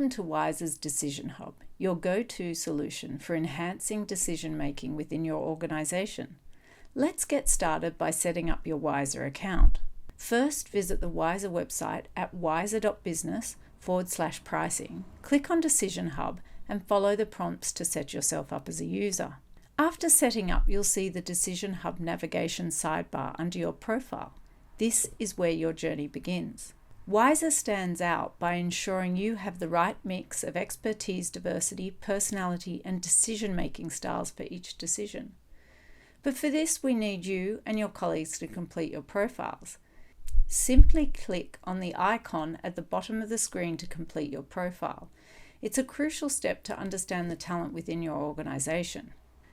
Welcome to Wizer's Decision Hub, your go-to solution for enhancing decision-making within your organization. Let's get started by setting up your Wizer account. First, visit the Wizer website at wizer.business/pricing. Click on Decision Hub and follow the prompts to set yourself up as a user. After setting up, you'll see the Decision Hub navigation sidebar under your profile. This is where your journey begins. Wizer stands out by ensuring you have the right mix of expertise, diversity, personality, and decision-making styles for each decision. But for this, we need you and your colleagues to complete your profiles. Simply click on the icon at the bottom of the screen to complete your profile. It's a crucial step to understand the talent within your organization.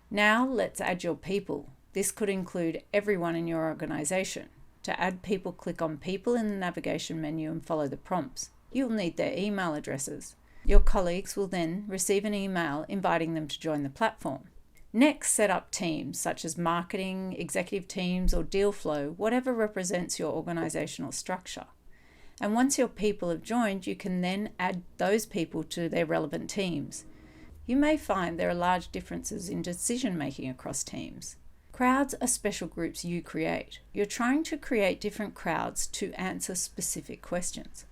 Now let's add your people. This could include everyone in your organization. To add people, click on People in the navigation menu and follow the prompts. You'll need their email addresses. Your colleagues will then receive an email inviting them to join the platform. Next, set up teams such as marketing, executive teams, or deal flow, whatever represents your organizational structure. And once your people have joined, you can then add those people to their relevant teams. You may find there are large differences in decision making across teams. Crowds are special groups you create. You're trying to create different crowds to answer specific questions.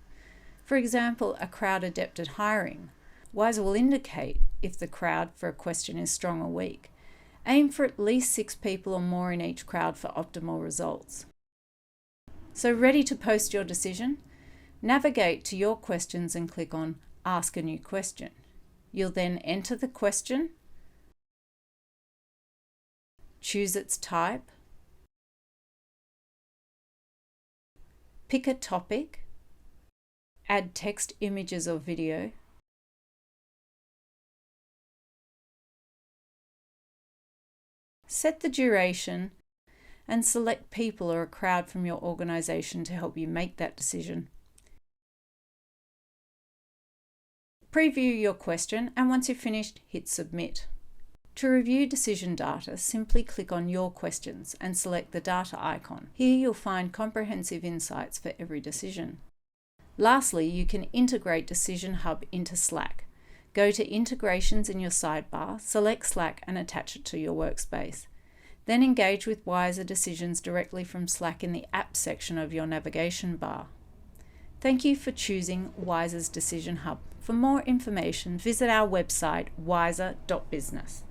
For example, a crowd adept at hiring. Wizer will indicate if the crowd for a question is strong or weak. Aim for at least 6 people or more in each crowd for optimal results. So ready to post your decision? Navigate to your questions and click on Ask a New Question. You'll then enter the question, choose its type, pick a topic, add text, images, or video, set the duration, and select people or a crowd from your organization to help you make that decision. Preview your question, and once you're finished, hit Submit. To review decision data, simply click on Your Questions and select the data icon. Here you'll find comprehensive insights for every decision. Lastly, you can integrate Decision Hub into Slack. Go to Integrations in your sidebar, select Slack and attach it to your workspace. Then engage with Wizer decisions directly from Slack in the Apps section of your navigation bar. Thank you for choosing Wizer's Decision Hub. For more information, visit our website wizer.business.